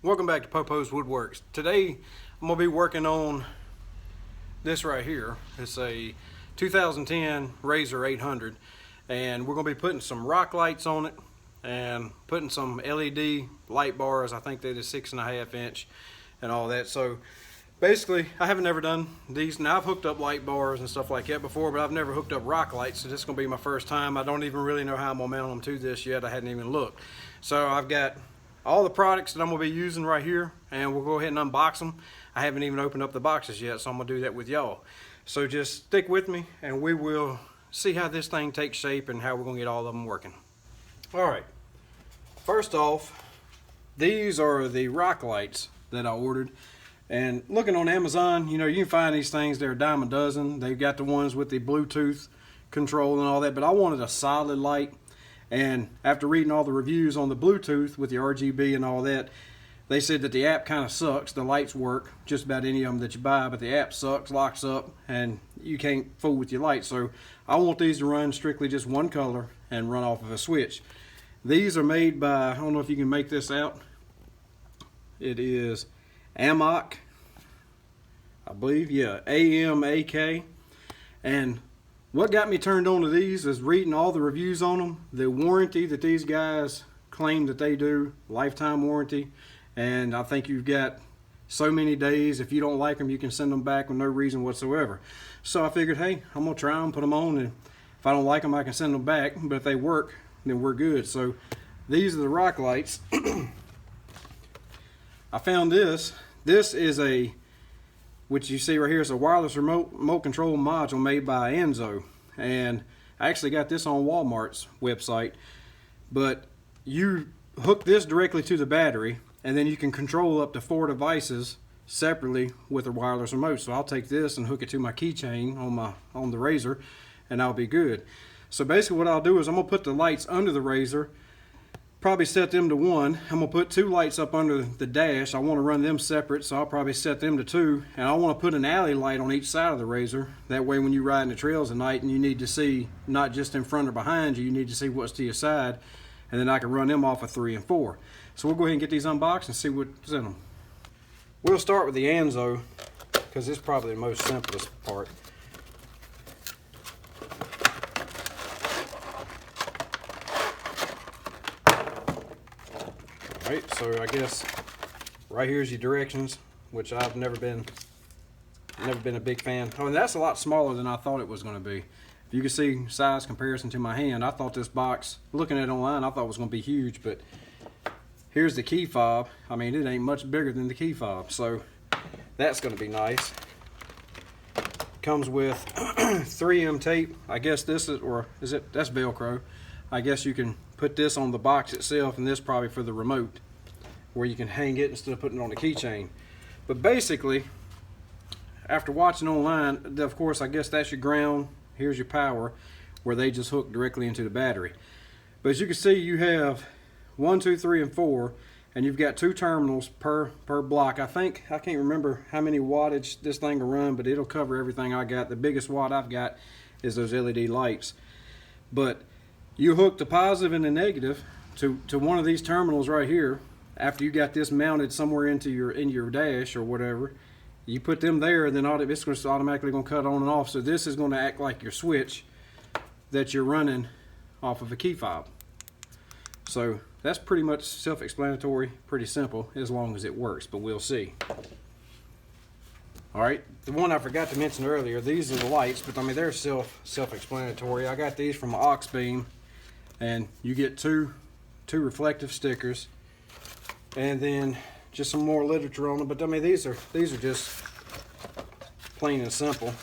Welcome back to Popo's Woodworks. Today I'm going to be working on this right here. It's a 2010 Rzr 800 and we're going to be putting some rock lights on it and putting some LED light bars. I think they're the 6.5 inch and all that. So basically I haven't ever done these. Now I've hooked up light bars and stuff like that before, but I've never hooked up rock lights, so this is going to be my first time. I don't even really know how I'm going to mount them to this yet. I hadn't even looked. So I've got all the products that I'm going to be using right here, and we'll go ahead and unbox them. I haven't even opened up the boxes yet, so I'm going to do that with y'all. So just stick with me and we will see how this thing takes shape and how we're going to get all of them working. Alright, first off, these are the rock lights that I ordered. And looking on Amazon, you know, you can find these things, they're a dime a dozen. They've got the ones with the Bluetooth control and all that, but I wanted a solid light. And after reading all the reviews on the Bluetooth with the RGB and all that, they said that the app kind of sucks. The lights work, just about any of them that you buy, but the app sucks, locks up, and you can't fool with your lights. So I want these to run strictly just one color and run off of a switch. These are made by, I don't know if you can make this out. It is AMAK, I believe, yeah, AMAK. And what got me turned on to these is reading all the reviews on them, the warranty that these guys claim that they do, lifetime warranty, and I think you've got so many days. If you don't like them, you can send them back with no reason whatsoever. So I figured, hey, I'm gonna try them, put them on, and if I don't like them, I can send them back, but if they work, then we're good. So these are the rock lights. I found this is a, which you see right here, is a wireless remote control module made by ANZO. And I actually got this on Walmart's website. But you hook this directly to the battery, and then you can control up to 4 devices separately with a wireless remote. So I'll take this and hook it to my keychain on the Rzr, and I'll be good. So basically what I'll do is I'm gonna put the lights under the Rzr, probably set them to 1. I'm gonna put 2 lights up under the dash. I want to run them separate, so I'll probably set them to 2. And I want to put an alley light on each side of the Rzr. That way when you ride in the trails at night and you need to see not just in front or behind you, you need to see what's to your side, and then I can run them off of 3 and 4. So we'll go ahead and get these unboxed and see what's in them. We'll start with the ANZO because it's probably the most simplest part. Alright, so I guess right here's your directions, which I've never been a big fan. Oh, and that's a lot smaller than I thought it was going to be. If you can see size comparison to my hand, I thought this box, looking at it online, I thought it was going to be huge, but here's the key fob. I mean, it ain't much bigger than the key fob, so that's going to be nice. Comes with 3M tape. I guess this is, or is it, that's Velcro. I guess you can put this on the box itself, and this probably for the remote, where you can hang it instead of putting it on the keychain. But basically, after watching online, of course, I guess that's your ground. Here's your power, where they just hook directly into the battery. But as you can see, you have 1, 2, 3, and 4, and you've got 2 terminals per block. I can't remember how many wattage this thing will run, but it'll cover everything I got. The biggest watt I've got is those LED lights. But you hook the positive and the negative to one of these terminals right here. After you got this mounted somewhere in your dash or whatever, you put them there, and then it's automatically going to cut on and off. So this is going to act like your switch that you're running off of a key fob. So that's pretty much self-explanatory, pretty simple, as long as it works, but we'll see. Alright, the one I forgot to mention earlier, these are the lights, but I mean they're self-explanatory. I got these from Auxbeam, and you get two reflective stickers, and then just some more literature on them. But I mean these are just plain and simple.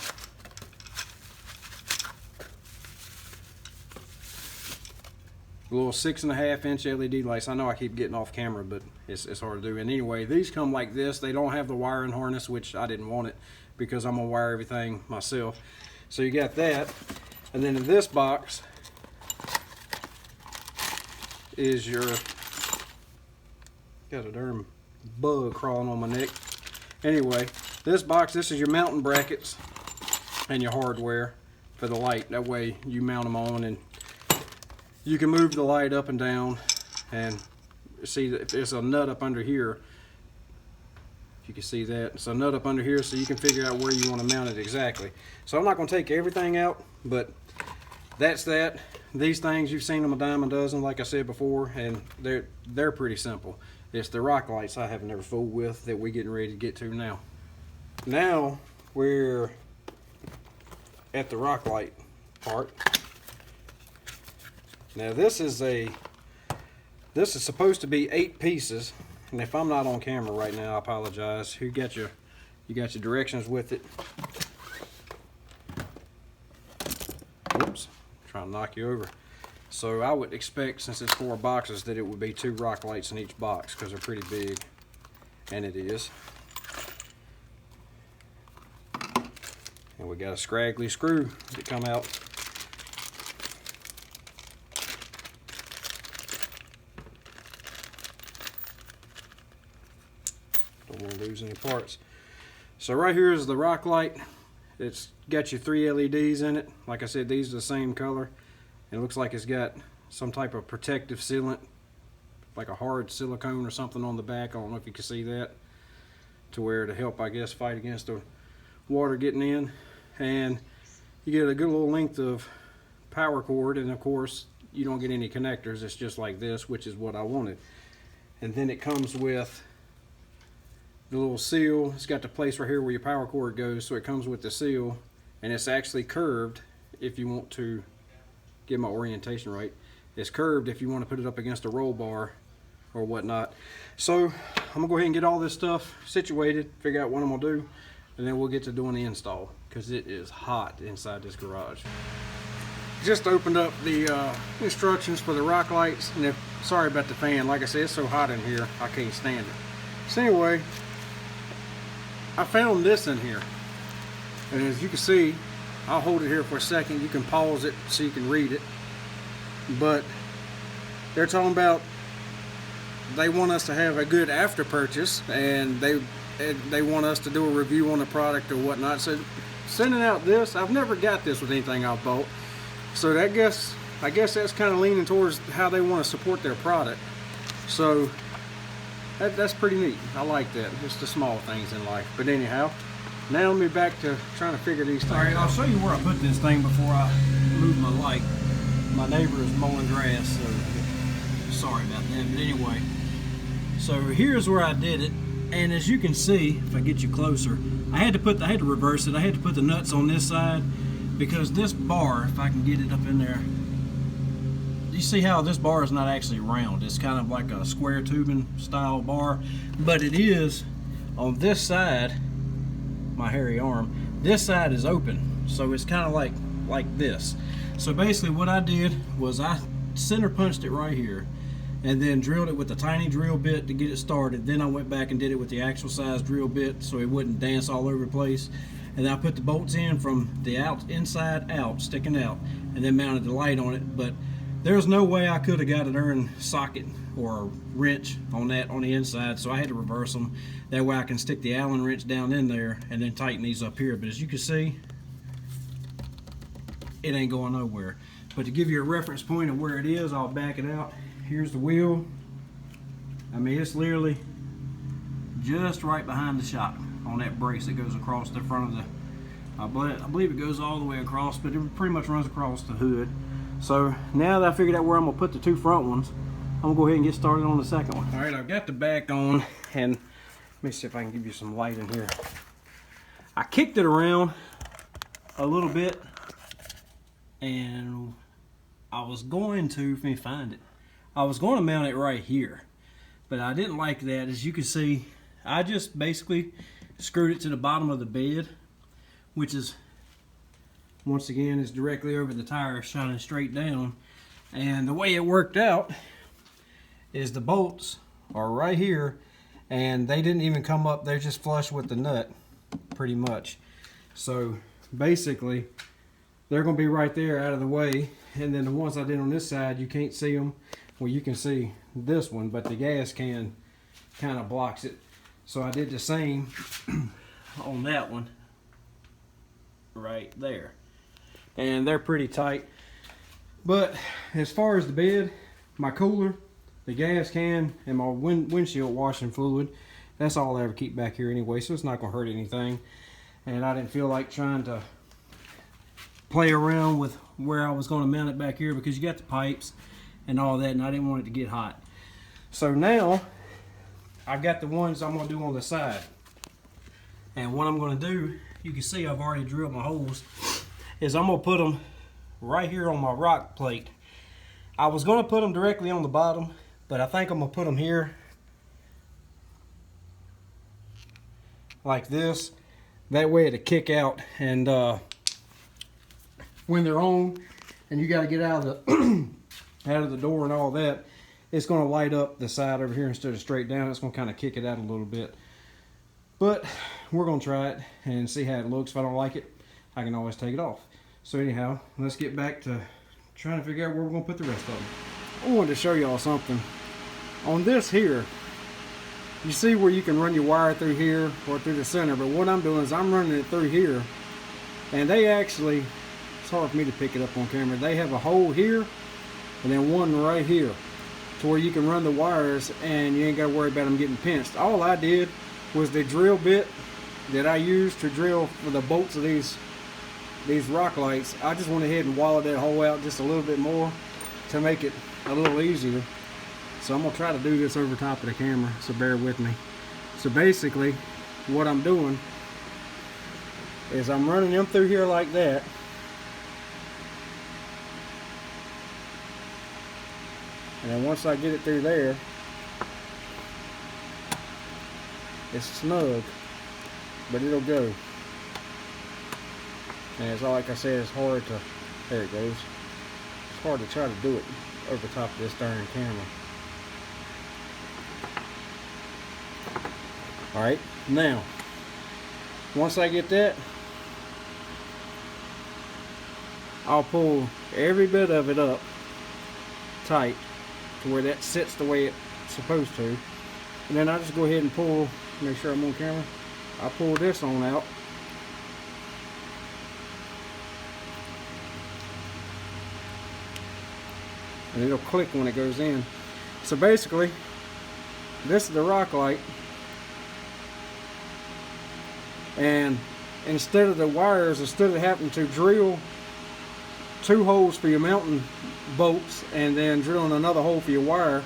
Little 6.5 inch LED lights. I know I keep getting off camera, but it's hard to do. And anyway, these come like this. They don't have the wiring harness, which I didn't want it because I'm gonna wire everything myself. So you got that, and then in this box is your, got a darn bug crawling on my neck. Anyway, this box, this is your mounting brackets and your hardware for the light. That way you mount them on, and you can move the light up and down. And see, if there's a nut up under here, you can see that. It's a nut up under here so you can figure out where you want to mount it exactly. So I'm not going to take everything out, but that's that. These things, you've seen them a dime a dozen, like I said before, and they're pretty simple. It's the rock lights I have never fooled with that we're getting ready to get to now. Now we're at the rock light part. Now this is supposed to be 8 pieces, and if I'm not on camera right now, I apologize. You got your directions with it. Oops, trying to knock you over. So I would expect, since it's 4 boxes, that it would be 2 rock lights in each box because they're pretty big, and it is. And we got a scraggly screw that come out. Don't want to lose any parts. So right here is the rock light. It's got your 3 LEDs in it. Like I said, these are the same color. It looks like it's got some type of protective sealant, like a hard silicone or something on the back. I don't know if you can see that, to where to help, I guess, fight against the water getting in. And you get a good little length of power cord, and of course you don't get any connectors. It's just like this, which is what I wanted. And then it comes with the little seal. It's got the place right here where your power cord goes, so it comes with the seal, and it's actually curved. If you want to get my orientation right, it's curved if you want to put it up against a roll bar or whatnot. So I'm gonna go ahead and get all this stuff situated, figure out what I'm gonna do, and then we'll get to doing the install, because it is hot inside this garage. Just opened up the instructions for the rock lights, and sorry about the fan. Like I said, it's so hot in here I can't stand it. So anyway, I found this in here, and as you can see, I'll hold it here for a second. You can pause it so you can read it. But they're talking about they want us to have a good after purchase, and they want us to do a review on the product or whatnot. So sending out this, I've never got this with anything I've bought. So I guess that's kind of leaning towards how they want to support their product. So that's pretty neat. I like that. Just the small things in life. But anyhow, now let me back to trying to figure these things out. All right, I'll show you where I put this thing before I move my light. My neighbor is mowing grass, so sorry about that. But anyway, so here's where I did it. And as you can see, if I get you closer, I had to reverse it. I had to put the nuts on this side, because this bar, if I can get it up in there, you see how this bar is not actually round. It's kind of like a square tubing style bar, but it is on this side. My hairy arm, this side is open, so it's kind of like this. So basically what I did was I center punched it right here, and then drilled it with a tiny drill bit to get it started. Then I went back and did it with the actual size drill bit so it wouldn't dance all over the place. And then I put the bolts in from the inside out, sticking out, and then mounted the light on it. But there's no way I could have got an iron socket or a wrench on the inside, so I had to reverse them. That way I can stick the Allen wrench down in there and then tighten these up here. But as you can see, it ain't going nowhere. But to give you a reference point of where it is, I'll back it out. Here's the wheel. I mean, it's literally just right behind the shock on that brace that goes across the front of the, I believe it goes all the way across, but it pretty much runs across the hood. So now that I figured out where I'm gonna put the 2 front ones, I'm gonna go ahead and get started on the second one. All right, I've got the back on, and let me see if I can give you some light in here. I kicked it around a little bit, and I was going to, let me find it. I was going to mount it right here, but I didn't like that. As you can see, I just basically screwed it to the bottom of the bed, which is, once again, is directly over the tire, shining straight down. And the way it worked out is the bolts are right here, and they didn't even come up. They're just flush with the nut, pretty much. So basically, they're going to be right there out of the way. And then the ones I did on this side, you can't see them. Well, you can see this one, but the gas can kind of blocks it. So I did the same on that one right there. And they're pretty tight. But as far as the bed, my cooler, the gas can, and my windshield washing fluid That's all I ever keep back here anyway, so it's not gonna hurt anything. And I didn't feel like trying to play around with where I was gonna mount it back here, because you got the pipes and all that, and I didn't want it to get hot. So now I've got the ones I'm gonna do on the side. And what I'm gonna do, you can see I've already drilled my holes, is I'm gonna put them right here on my rock plate. I was gonna put them directly on the bottom, but I think I'm gonna put them here like this. That way it'll kick out, and when they're on and you got to get out of the out of the door and all that, it's going to light up the side over here instead of straight down. It's going to kind of kick it out a little bit. But we're going to try it and see how it looks. If I don't like it, I can always take it off. So anyhow, let's get back to trying to figure out where we're going to put the rest of them. I wanted to show y'all something. On this here, you see where you can run your wire through here or through the center, but what I'm doing is I'm running it through here, and they actually, it's hard for me to pick it up on camera, they have a hole here and then one right here to where you can run the wires and you ain't got to worry about them getting pinched. All I did was the drill bit that I used to drill for the bolts of these rock lights. I just went ahead and wallowed that hole out just a little bit more to make it a little easier. So I'm going to try to do this over top of the camera, so bear with me. So basically, what I'm doing is I'm running them through here like that. And then once I get it through there, it's snug, but it'll go. And it's all, like I said, it's hard to, there it goes. It's hard to try to do it over top of this darn camera. Alright, now, once I get that, I'll pull every bit of it up tight to where that sits the way it's supposed to. And then I just go ahead and pull, make sure I'm on camera, I pull this on out. And it'll click when it goes in. So basically, this is the rock light. And instead of the wires, instead of having to drill 2 holes for your mounting bolts and then drilling another hole for your wire,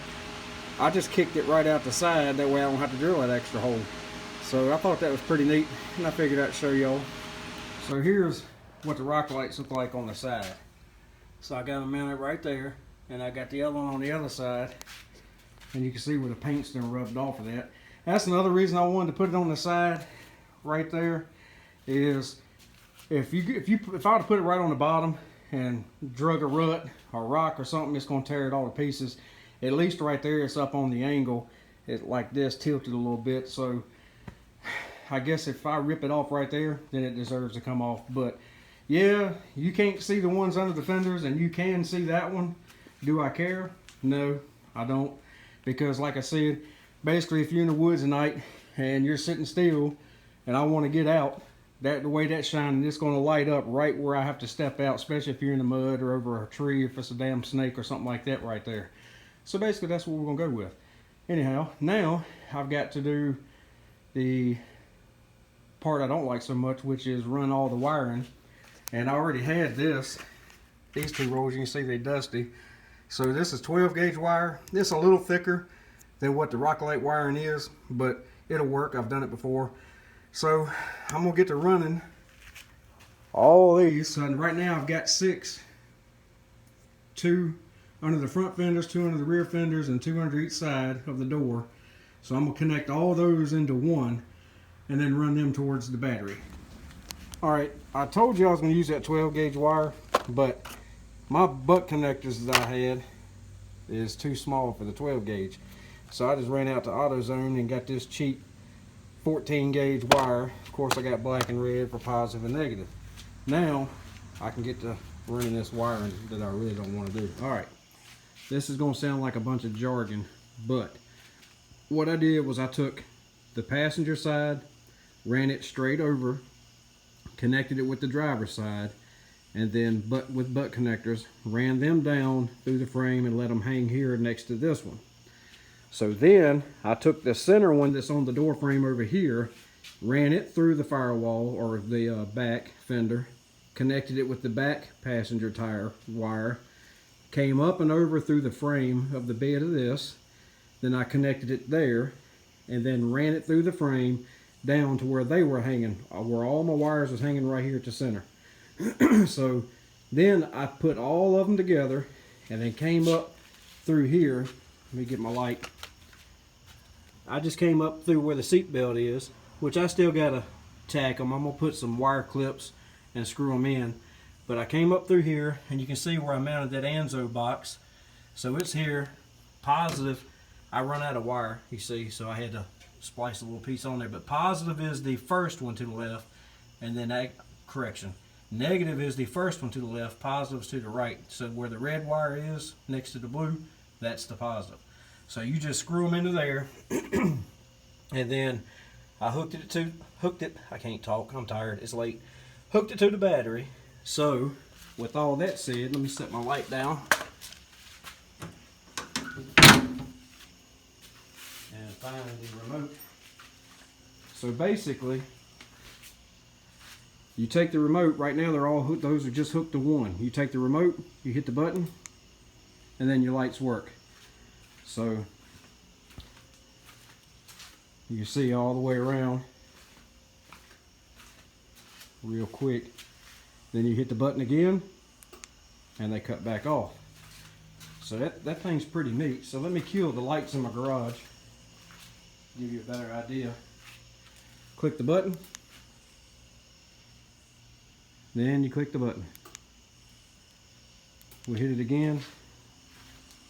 I just kicked it right out the side. That way I don't have to drill that extra hole. So I thought that was pretty neat, and I figured I'd show y'all. So here's what the rock lights look like on the side. So I got them mounted right there, and I got the other one on the other side, and you can see where the paint's been rubbed off of that. That's another reason I wanted to put it on the side right there, is if I were to put it right on the bottom and drug a rut or rock or something, it's going to tear it all to pieces. At least right there, it's up on the angle, it's like this, tilted a little bit. So I guess if I rip it off right there, then it deserves to come off. But yeah, you can't see the ones under the fenders, and you can see that one. Do I care? No, I don't. Because like I said, basically if you're in the woods at night and you're sitting still and I want to get out, the way that's shining, it's going to light up right where I have to step out, especially if you're in the mud or over a tree, if it's a damn snake or something like that right there. So basically that's what we're going to go with. Anyhow, now I've got to do the part I don't like so much, which is run all the wiring. And I already had these 2 rolls, you can see they're dusty. So this is 12 gauge wire. This is a little thicker than what the rock light wiring is, but it'll work. I've done it before. So I'm gonna get to running all these. So right now I've got 6, 2 under the front fenders, 2 under the rear fenders, and 2 under each side of the door. So I'm gonna connect all those into one and then run them towards the battery. Alright, I told you I was gonna use that 12 gauge wire, but my butt connectors that I had is too small for the 12 gauge. So I just ran out to AutoZone and got this cheap 14 gauge wire. Of course I got black and red for positive and negative. Now I can get to running this wiring that I really don't want to do. Alright, this is going to sound like a bunch of jargon, but what I did was I took the passenger side, ran it straight over, connected it with the driver's side, and then with butt connectors, ran them down through the frame and let them hang here next to this one. So then I took the center one that's on the door frame over here, ran it through the firewall or the back fender, connected it with the back passenger tire wire, came up and over through the frame of the bed of this, then I connected it there, and then ran it through the frame down to where they were hanging, where all my wires was hanging right here at the center. So then I put all of them together and then came up through here. Let me get my light. I just came up through where the seat belt is, which I still gotta tack them. I'm gonna put some wire clips and screw them in. But I came up through here, and you can see where I mounted that ANZO box. So it's here, positive. I run out of wire, you see, so I had to splice a little piece on there. But positive is the first one to the left, and then correction. Negative is the first one to the left, positive is to the right. So where the red wire is next to the blue, that's the positive. So you just screw them into there, and then I hooked it, I can't talk, I'm tired, it's late. Hooked it to the battery. So with all that said, let me set my light down. And find the remote. So basically, you take the remote, right now they're all hooked, those are just hooked to one. You take the remote, you hit the button, and then your lights work. So you can see all the way around real quick. Then you hit the button again and they cut back off. So that thing's pretty neat. So let me kill the lights in my garage, give you a better idea. Click the button, then you click the button. We hit it again,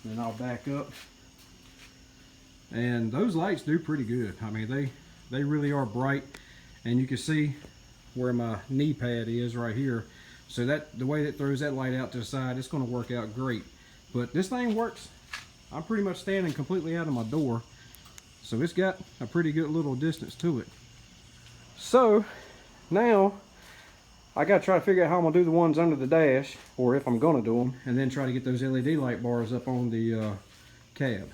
then I'll back up. And those lights do pretty good. I mean, they really are bright, and you can see where my knee pad is right here. So that the way that throws that light out to the side, it's going to work out great. But this thing works. I'm pretty much standing completely out of my door, so it's got a pretty good little distance to it. So now I got to try to figure out how I'm going to do the ones under the dash, or if I'm going to do them, and then try to get those LED light bars up on the cab.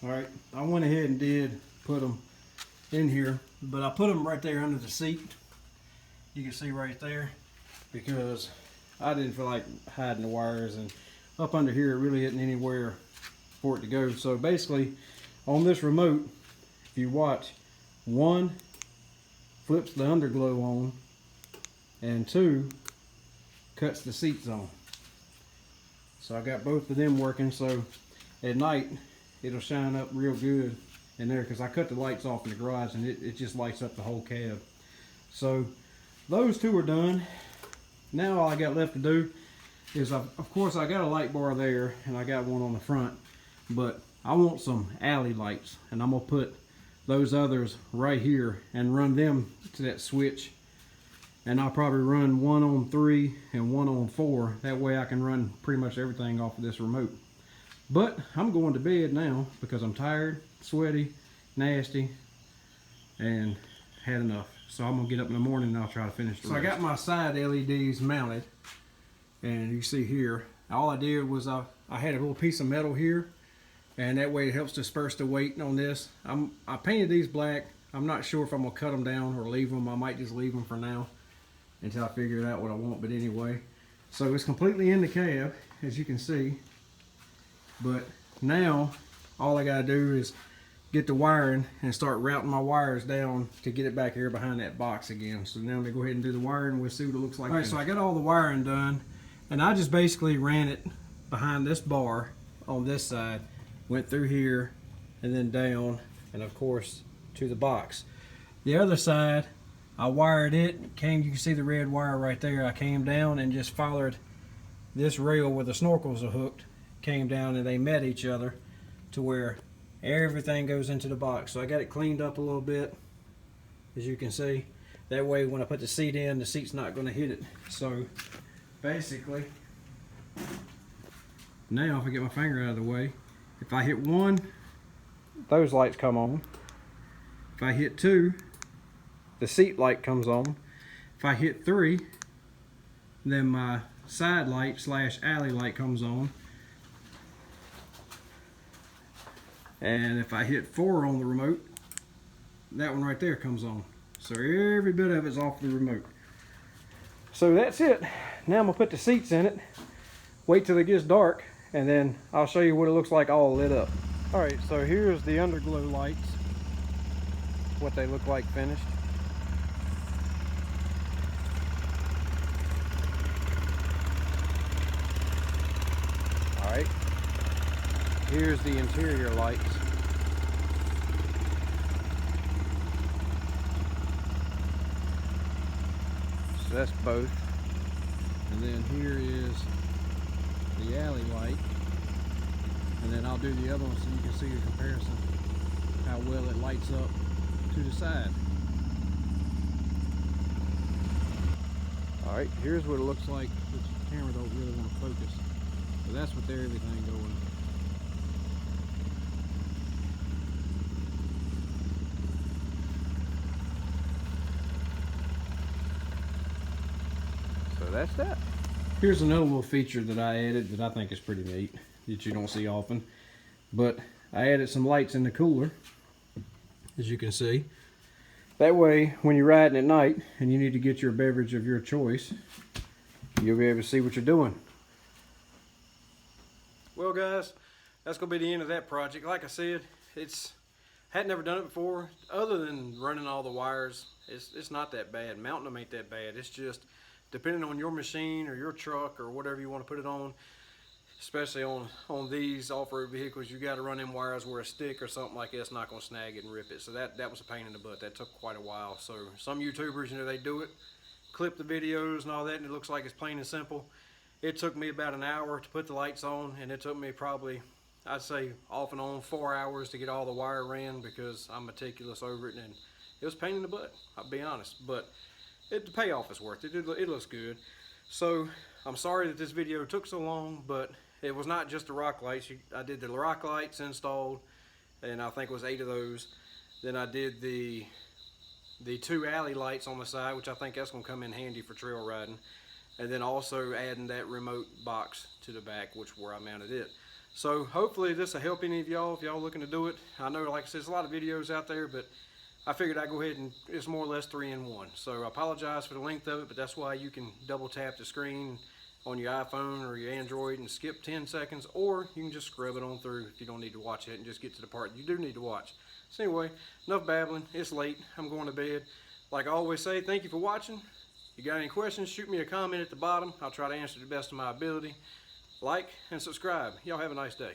Alright, I went ahead and did put them in here, but I put them right there under the seat. You can see right there, because I didn't feel like hiding the wires, and up under here it really isn't anywhere for it to go. So basically on this remote, if you watch, 1 flips the underglow on, and 2 cuts the seats on. So I got both of them working, so at night it'll shine up real good in there, because I cut the lights off in the garage and it just lights up the whole cab. So those two are done. Now all I got left to do is, of course I got a light bar there and I got one on the front, but I want some alley lights, and I'm gonna put those others right here and run them to that switch. And I'll probably run 1 on 3 and 1 on 4. That way I can run pretty much everything off of this remote. But I'm going to bed now because I'm tired, sweaty, nasty, and had enough. So I'm gonna get up in the morning and I'll try to finish the rest. I got my side LEDs mounted, and you see here, all I did was I had a little piece of metal here, and that way it helps disperse the weight on this. I painted these black. I'm not sure if I'm gonna cut them down or leave them. I might just leave them for now until I figure out what I want, but anyway. So it's completely in the cab, as you can see. But now all I gotta do is get the wiring and start routing my wires down to get it back here behind that box again. So now I'm gonna go ahead and do the wiring. We'll see what it looks like. All right, so I got all the wiring done, and I just basically ran it behind this bar on this side, went through here and then down, and of course to the box. The other side, I wired it, you can see the red wire right there. I came down and just followed this rail where the snorkels are hooked, came down, and they met each other to where everything goes into the box. So I got it cleaned up a little bit, as you can see. That way when I put the seat in, the seat's not going to hit it. So basically, now if I get my finger out of the way, if I hit 1, those lights come on. If I hit 2, the seat light comes on. If I hit 3, then my side light / alley light comes on. And if I hit 4 on the remote, that one right there comes on. So every bit of it's off the remote. So that's it. Now I'm gonna put the seats in it, wait till it gets dark, and then I'll show you what it looks like all lit up. All right, so here's the underglow lights, what they look like finished. All right, here's the interior lights. So that's both. And then here is the alley light. And then I'll do the other one so you can see the comparison, how well it lights up to the side. Alright, here's what it looks like, which the camera don't really want to focus. So that's with everything going. So that's that. Here's another little feature that I added that I think is pretty neat, that you don't see often. But I added some lights in the cooler, as you can see. That way, when you're riding at night and you need to get your beverage of your choice, you'll be able to see what you're doing. Well guys, that's going to be the end of that project. Like I said, hadn't never done it before. Other than running all the wires, it's not that bad. Mounting them ain't that bad. It's just, depending on your machine or your truck or whatever you want to put it on, especially on these off-road vehicles, you got to run in wires where a stick or something like that's not going to snag it and rip it. So that was a pain in the butt. That took quite a while. So some YouTubers, you know, they do it, clip the videos and all that, and it looks like it's plain and simple. It took me about an hour to put the lights on, and it took me probably, I'd say off and on, 4 hours to get all the wire ran, because I'm meticulous over it, and it was a pain in the butt, I'll be honest. But the payoff is worth it. It looks good. So I'm sorry that this video took so long, but it was not just the rock lights. I did the rock lights installed, and I think it was 8 of those. Then I did the 2 alley lights on the side, which I think that's going to come in handy for trail riding. And then also adding that remote box to the back, which where I mounted it. So hopefully this will help any of y'all if y'all looking to do it. I know, like I said, there's a lot of videos out there, but I figured I'd go ahead and it's more or less 3 in 1. So I apologize for the length of it, but that's why you can double tap the screen on your iPhone or your Android and skip 10 seconds, or you can just scrub it on through if you don't need to watch it and just get to the part you do need to watch. So anyway, enough babbling. It's late. I'm going to bed. Like I always say, thank you for watching. You got any questions, shoot me a comment at the bottom. I'll try to answer to the best of my ability. Like and subscribe. Y'all have a nice day.